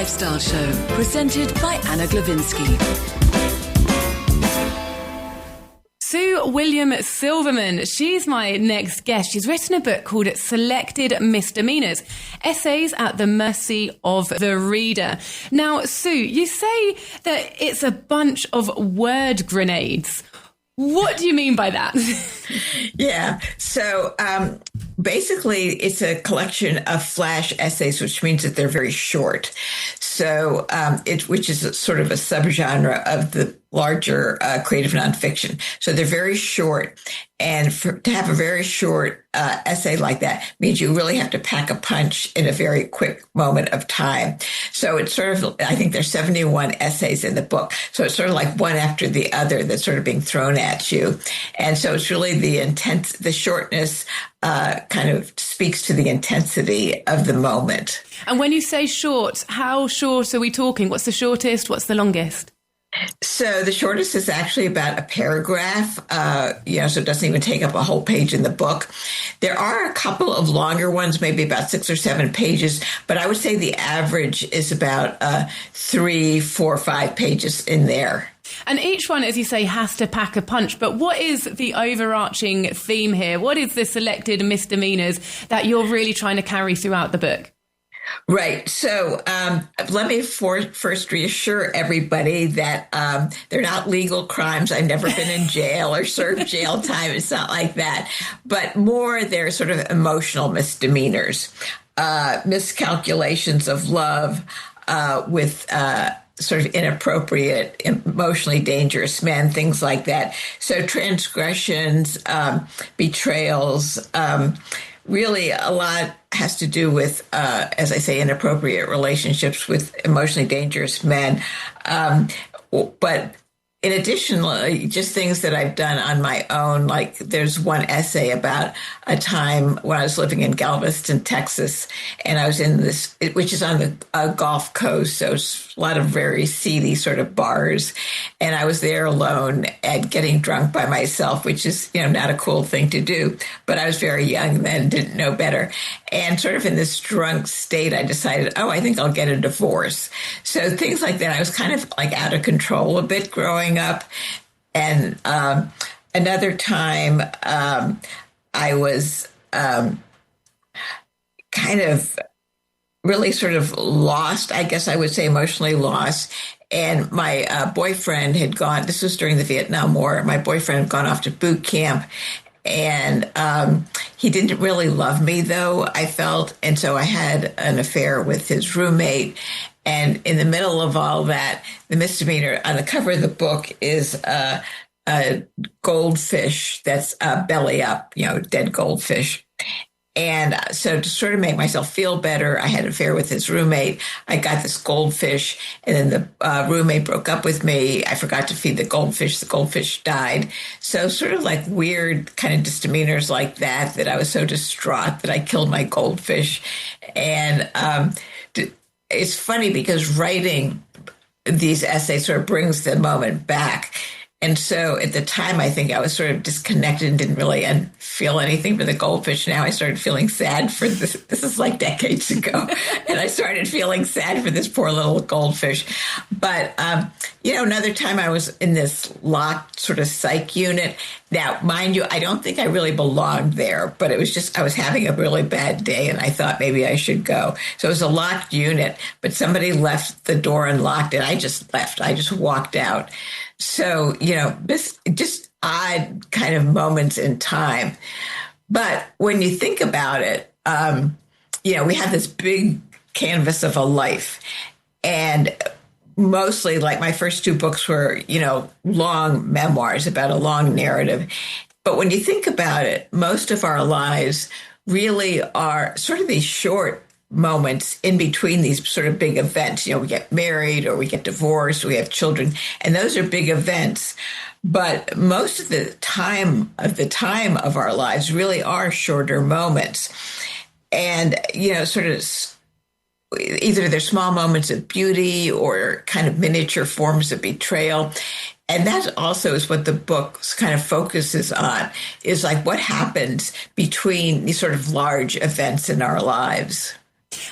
Lifestyle Show, presented by Anna Glavinsky. Sue William Silverman, she's my next guest. She's written a book called Selected Misdemeanours, Essays at the Mercy of the Reader. Now, Sue, you say that it's a bunch of word grenades. What do you mean by that? Yeah. So basically, it's a collection of flash essays, which means that they're very short. So which is sort of a subgenre of the larger creative nonfiction. So they're very short. And to have a very short essay like that means you really have to pack a punch in a very quick moment of time. So it's sort of, I think there's 71 essays in the book. So it's sort of like one after the other that's sort of being thrown at you. And so it's really the shortness kind of speaks to the intensity of the moment. And when you say short, how short are we talking? What's the shortest? What's the longest? So the shortest is actually about a paragraph, so it doesn't even take up a whole page in the book. There are a couple of longer ones, maybe about 6 or 7 pages, but I would say the average is about 3, 4, 5 pages in there. And each one, as you say, has to pack a punch. But what is the overarching theme here? What is the selected misdemeanors that you're really trying to carry throughout the book? Right. So let me first reassure everybody that they're not legal crimes. I've never been in jail or served jail time. It's not like that. But more, they're sort of emotional misdemeanors, miscalculations of love with sort of inappropriate, emotionally dangerous men, things like that. So transgressions, betrayals, really a lot has to do with, as I say, inappropriate relationships with emotionally dangerous men. But in addition, just things that I've done on my own, like there's one essay about a time when I was living in Galveston, Texas, and I was in this, which is on the Gulf Coast, so it's a lot of very seedy sort of bars, and I was there alone and getting drunk by myself, which is, not a cool thing to do, but I was very young then, didn't know better, and sort of in this drunk state, I decided, I think I'll get a divorce. So things like that, I was kind of like out of control a bit growing up. And another time I was kind of really sort of lost, I guess I would say emotionally lost. And my boyfriend had gone, this was during the Vietnam War, my boyfriend had gone off to boot camp. And he didn't really love me, though, I felt. And so I had an affair with his roommate. And in the middle of all that, the misdemeanor on the cover of the book is a goldfish that's belly up, dead goldfish. And so to sort of make myself feel better, I had an affair with his roommate. I got this goldfish, and then the roommate broke up with me. I forgot to feed the goldfish. The goldfish died. So sort of like weird kind of misdemeanors like that I was so distraught that I killed my goldfish. And it's funny because writing these essays sort of brings the moment back. And so at the time, I think I was sort of disconnected and didn't really feel anything for the goldfish. Now I started feeling sad for this. This is like decades ago. And I started feeling sad for this poor little goldfish. But, another time I was in this locked sort of psych unit. Now, mind you, I don't think I really belonged there, but it was just, I was having a really bad day and I thought maybe I should go. So it was a locked unit, but somebody left the door unlocked and I just left. I just walked out. So, this just odd kind of moments in time. But when you think about it, we have this big canvas of a life. And mostly, like my first 2 books were, long memoirs about a long narrative. But when you think about it, most of our lives really are sort of these short moments in between these sort of big events. We get married or we get divorced, we have children, and those are big events. But most of the time of our lives really are shorter moments. And, sort of either they're small moments of beauty or kind of miniature forms of betrayal. And that also is what the book kind of focuses on, is like what happens between these sort of large events in our lives.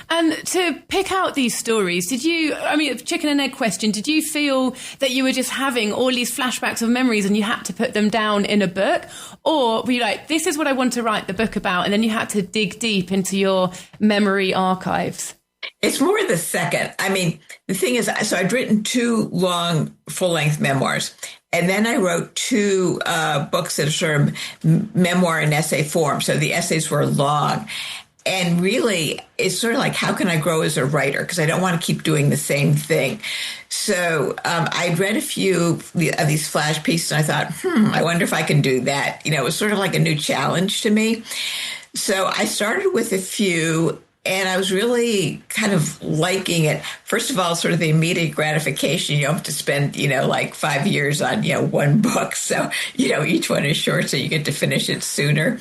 And to pick out these stories, chicken and egg question, did you feel that you were just having all these flashbacks of memories and you had to put them down in a book? Or were you like, this is what I want to write the book about, and then you had to dig deep into your memory archives? It's more the second. I mean, the thing is, so I'd written 2 long full-length memoirs, and then I wrote 2 books that are sort of memoir and essay form. So the essays were long. And really, it's sort of like, how can I grow as a writer? Because I don't want to keep doing the same thing. So I'd read a few of these flash pieces, and I thought, I wonder if I can do that. It was sort of like a new challenge to me. So I started with a few, and I was really kind of liking it. First of all, sort of the immediate gratification. You don't have to spend, like 5 years on, one book. So, each one is short, so you get to finish it sooner.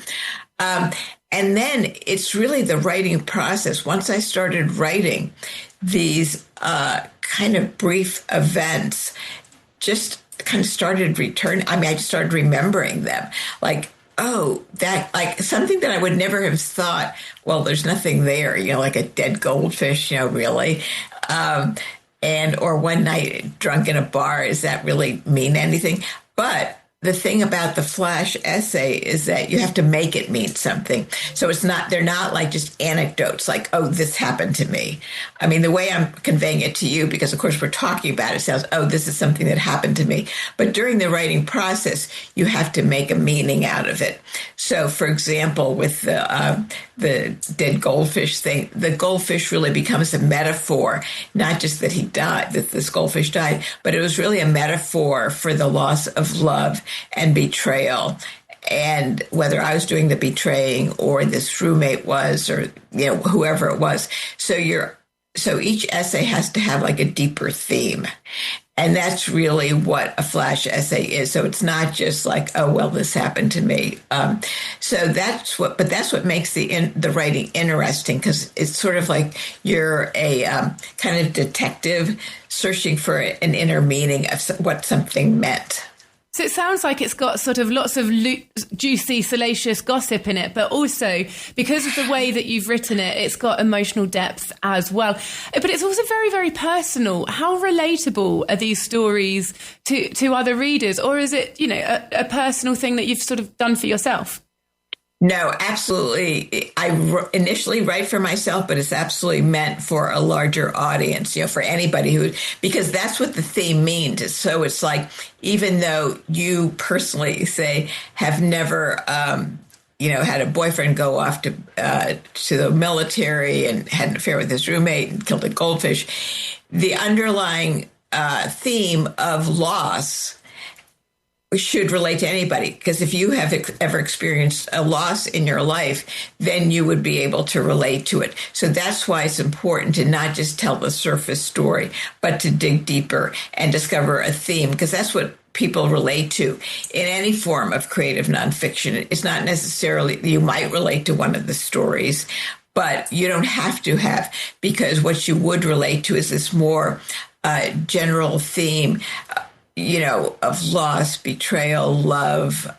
And then it's really the writing process. Once I started writing, these kind of brief events just kind of started returning. I mean, I just started remembering them. Like, oh, that, like something that I would never have thought, well, there's nothing there, like a dead goldfish, really. Or one night drunk in a bar, does that really mean anything? But the thing about the flash essay is that you have to make it mean something. So they're not like just anecdotes like, oh, this happened to me. I mean, the way I'm conveying it to you, because of course we're talking about it, sounds, oh, this is something that happened to me. But during the writing process, you have to make a meaning out of it. So for example, with the dead goldfish thing, the goldfish really becomes a metaphor, not just that he died, that this goldfish died, but it was really a metaphor for the loss of love and betrayal. And whether I was doing the betraying or this roommate was, or, whoever it was. So each essay has to have like a deeper theme. And that's really what a flash essay is. So it's not just like, oh, well, this happened to me. So that's what makes the writing interesting, because it's sort of like you're a kind of detective searching for an inner meaning of what something meant. So it sounds like it's got sort of lots of juicy, salacious gossip in it, but also because of the way that you've written it, it's got emotional depth as well. But it's also very, very personal. How relatable are these stories to other readers? Or is it, a personal thing that you've sort of done for yourself? No, absolutely. I initially write for myself, but it's absolutely meant for a larger audience, for anybody because that's what the theme means. So it's like, even though you personally say have never, had a boyfriend go off to the military and had an affair with his roommate and killed a goldfish, the underlying theme of loss should relate to anybody, because if you have ever experienced a loss in your life, then you would be able to relate to it. So that's why it's important to not just tell the surface story, but to dig deeper and discover a theme, because that's what people relate to in any form of creative nonfiction. It's not necessarily, you might relate to one of the stories, but you don't have to have, because what you would relate to is this more general theme, of loss, betrayal, love,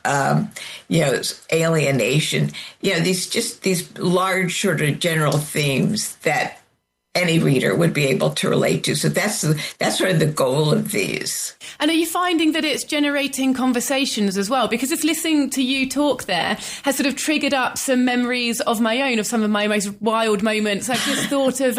alienation, these large sort of general themes that any reader would be able to relate to. So that's sort of the goal of these. And are you finding that it's generating conversations as well? Because it's listening to you talk there has sort of triggered up some memories of my own, of some of my most wild moments. I've just thought of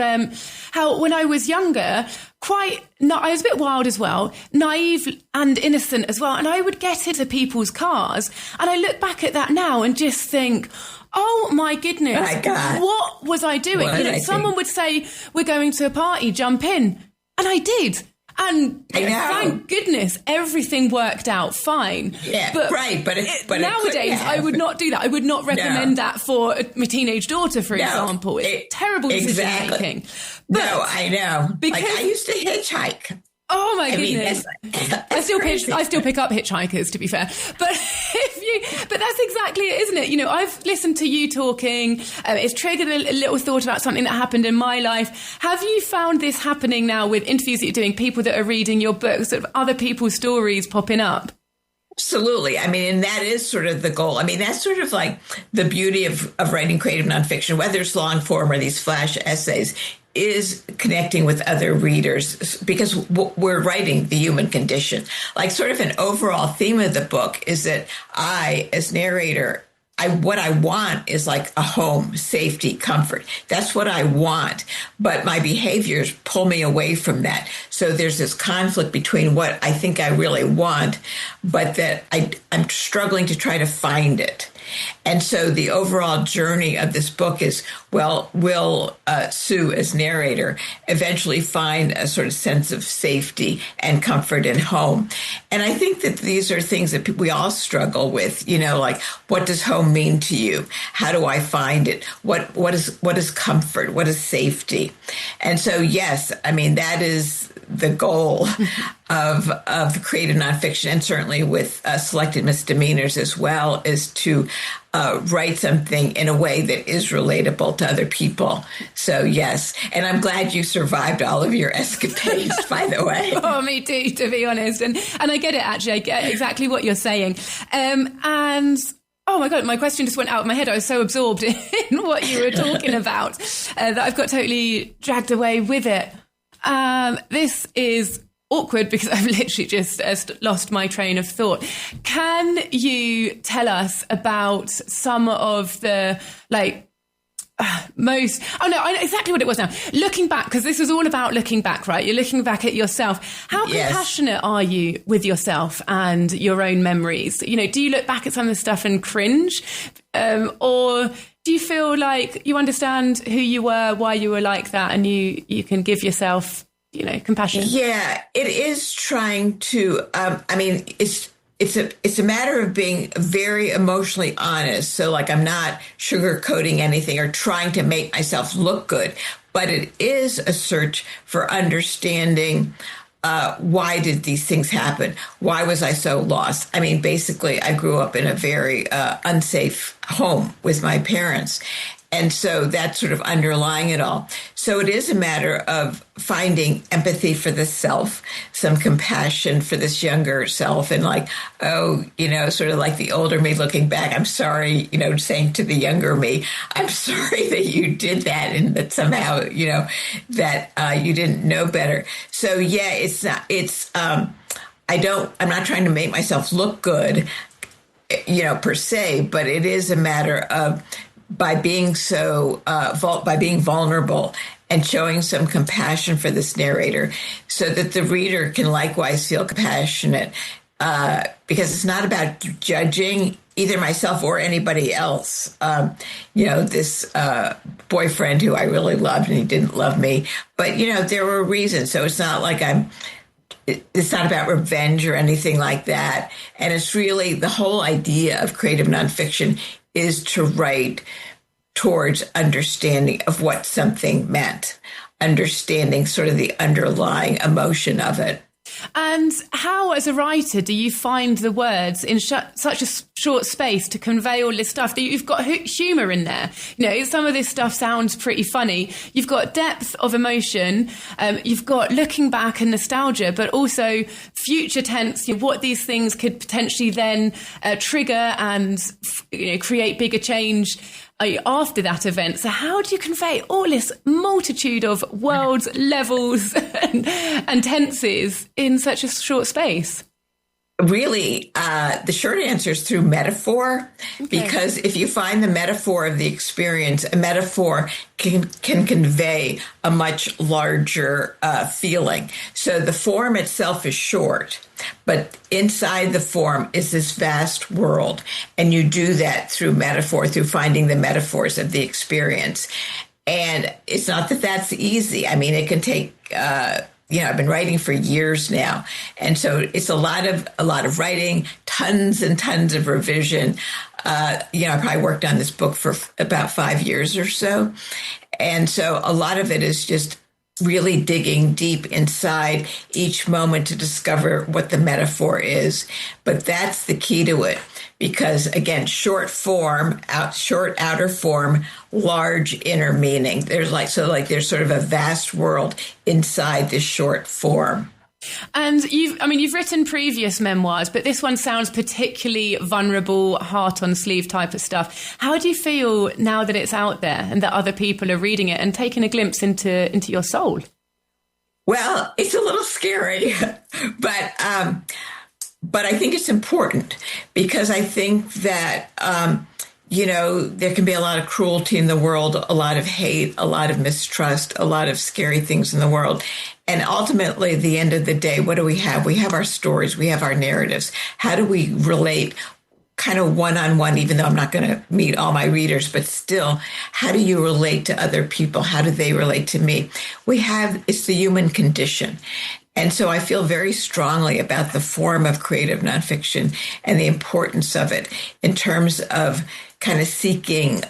how when I was younger, I was a bit wild as well, naive and innocent as well. And I would get into people's cars and I look back at that now and just think, oh my goodness, my God, what was I doing? Someone would say, we're going to a party, jump in. And I did. And thank goodness everything worked out fine. Yeah, right. But nowadays, I would not do that. I would not recommend that for my teenage daughter, for example. It's terrible decision making. No, I know. Because I used to hitchhike. Oh my goodness! I still pick up hitchhikers, to be fair. But that's exactly it, isn't it? I've listened to you talking. It's triggered a little thought about something that happened in my life. Have you found this happening now with interviews that you're doing, people that are reading your books, sort of other people's stories popping up? Absolutely. I mean, and that is sort of the goal. I mean, that's sort of like the beauty of writing creative nonfiction, whether it's long form or these flash essays, is connecting with other readers because we're writing the human condition. Like, sort of an overall theme of the book is that I, as narrator, what I want is like a home, safety, comfort. That's what I want. But my behaviors pull me away from that. So there's this conflict between what I think I really want, but that I'm struggling to try to find it. And so the overall journey of this book is, well, will Sue, as narrator, eventually find a sort of sense of safety and comfort and home? And I think that these are things that we all struggle with, like, what does home mean to you? How do I find it? What is comfort? What is safety? And so, yes, I mean, that is the goal of creative nonfiction, and certainly with Selected Misdemeanours as well, is to write something in a way that is relatable to other people. So, yes. And I'm glad you survived all of your escapades, by the way. Oh, me too, to be honest. And I get it, actually. I get exactly what you're saying. And oh my God, my question just went out of my head. I was so absorbed in what you were talking about that I've got totally dragged away with it. This is awkward because I've literally just lost my train of thought. Can you tell us about some of the most, oh no, I know exactly what it was now. Looking back, because this was all about looking back, right? You're looking back at yourself. How compassionate are you with yourself and your own memories? Do you look back at some of the stuff and cringe? Or do you feel like you understand who you were, why you were like that, and you can give yourself, compassion? Yeah, it is trying to, it's a matter of being very emotionally honest. So, like, I'm not sugarcoating anything or trying to make myself look good, but it is a search for understanding why did these things happen? Why was I so lost? I mean, basically, I grew up in a very unsafe home with my parents. And so that's sort of underlying it all. So it is a matter of finding empathy for the self, some compassion for this younger self, and sort of like the older me looking back, I'm sorry, saying to the younger me, I'm sorry that you did that and that somehow, that you didn't know better. So yeah, I'm not trying to make myself look good, per se, but it is a matter of by being vulnerable and showing some compassion for this narrator so that the reader can likewise feel compassionate, because it's not about judging either myself or anybody else. This boyfriend who I really loved and he didn't love me, but, there were reasons. So it's not like it's not about revenge or anything like that. And it's really the whole idea of creative nonfiction is to write towards understanding of what something meant, understanding sort of the underlying emotion of it. And how, as a writer, do you find the words in such a short space to convey all this stuff? That you've got humour in there. Some of this stuff sounds pretty funny. You've got depth of emotion. You've got looking back and nostalgia, but also future tense. What these things could potentially then trigger and create bigger change after that event. So how do you convey all this multitude of worlds, levels and tenses in such a short space? Really, the short answer is through metaphor, because if you find the metaphor of the experience, a metaphor can convey a much larger feeling. So the form itself is short, but inside the form is this vast world. And you do that through metaphor, through finding the metaphors of the experience. And it's not that that's easy. I mean, it can take I've been writing for years now. And so it's a lot of writing, tons and tons of revision. I probably worked on this book for about 5 years or so. And so a lot of it is just really digging deep inside each moment to discover what the metaphor is. But that's the key to it. Because again, short outer form, large inner meaning. There's sort of a vast world inside this short form. And you've written previous memoirs, but this one sounds particularly vulnerable, heart on sleeve type of stuff. How do you feel now that it's out there and that other people are reading it and taking a glimpse into your soul? Well, it's a little scary, but I think it's important because I think that, there can be a lot of cruelty in the world, a lot of hate, a lot of mistrust, a lot of scary things in the world. And ultimately, at the end of the day, what do we have? We have our stories. We have our narratives. How do we relate kind of one-on-one, even though I'm not going to meet all my readers, but still, how do you relate to other people? How do they relate to me? It's the human condition. And so I feel very strongly about the form of creative nonfiction and the importance of it in terms of kind of seeking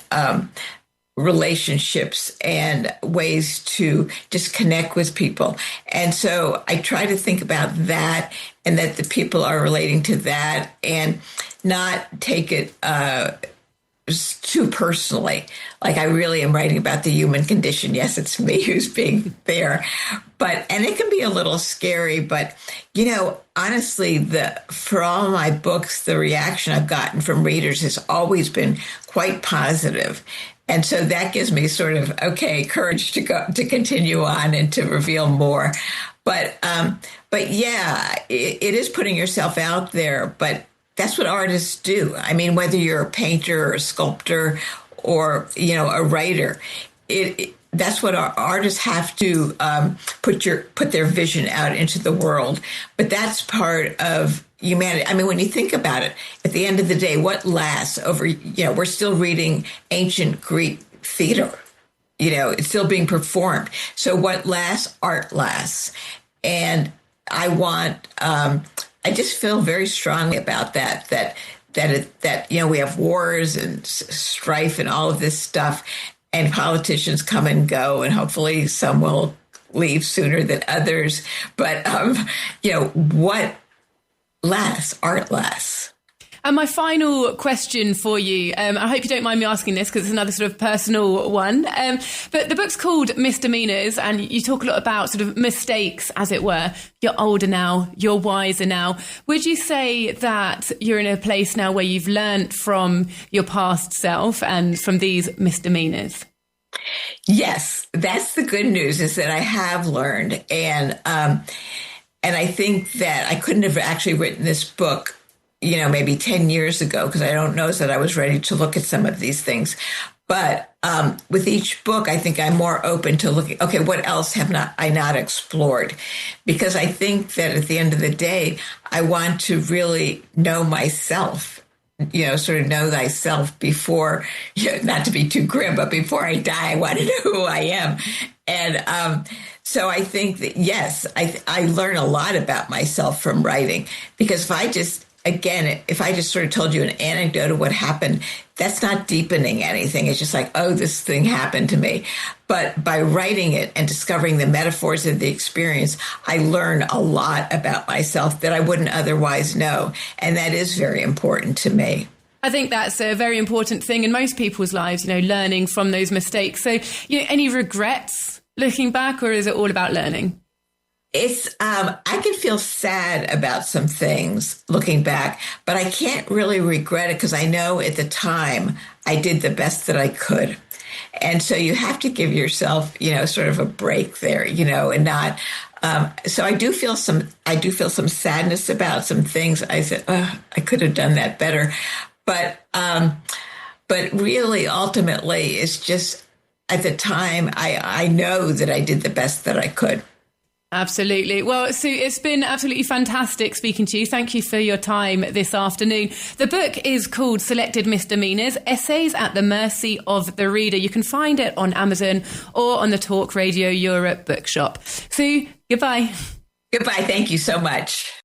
relationships and ways to just connect with people. And so I try to think about that and that the people are relating to that and not take it too personally. Like I really am writing about the human condition. Yes, it's me who's being there. And it can be a little scary, but honestly, for all my books, the reaction I've gotten from readers has always been quite positive. And so that gives me sort of, courage to continue on and to reveal more. But yeah, it is putting yourself out there, but that's what artists do. I mean, whether you're a painter or a sculptor or, a writer, that's what our artists have to put their vision out into the world. But that's part of humanity. I mean, when you think about it, at the end of the day, what lasts over, we're still reading ancient Greek theater. It's still being performed. So what lasts? Art lasts. And I just feel very strongly about that we have wars and strife and all of this stuff, and politicians come and go, and hopefully some will leave sooner than others. But, what lasts? Art lasts. And my final question for you, I hope you don't mind me asking this because it's another sort of personal one, but the book's called Misdemeanours and you talk a lot about sort of mistakes, as it were. You're older now, you're wiser now. Would you say that you're in a place now where you've learned from your past self and from these misdemeanors? Yes, that's the good news, is that I have learned. And I think that I couldn't have actually written this book maybe 10 years ago, because I don't know that I was ready to look at some of these things. But with each book, I think I'm more open to looking, what else have I not explored? Because I think that at the end of the day, I want to really know myself, sort of know thyself before, not to be too grim, but before I die, I want to know who I am. And so I think that, yes, I learn a lot about myself from writing, because if I just sort of told you an anecdote of what happened, that's not deepening anything. It's just like, oh, this thing happened to me. But by writing it and discovering the metaphors of the experience, I learn a lot about myself that I wouldn't otherwise know. And that is very important to me. I think that's a very important thing in most people's lives, learning from those mistakes. So, any regrets looking back, or is it all about learning? It's, I can feel sad about some things looking back, but I can't really regret it because I know at the time I did the best that I could. And so you have to give yourself, sort of a break there, and not, so I do feel some sadness about some things. I said, I could have done that better. But really, ultimately, it's just at the time, I know that I did the best that I could. Absolutely. Well, Sue, it's been absolutely fantastic speaking to you. Thank you for your time this afternoon. The book is called Selected Misdemeanours, Essays at the Mercy of the Reader. You can find it on Amazon or on the Talk Radio Europe bookshop. Sue, goodbye. Goodbye. Thank you so much.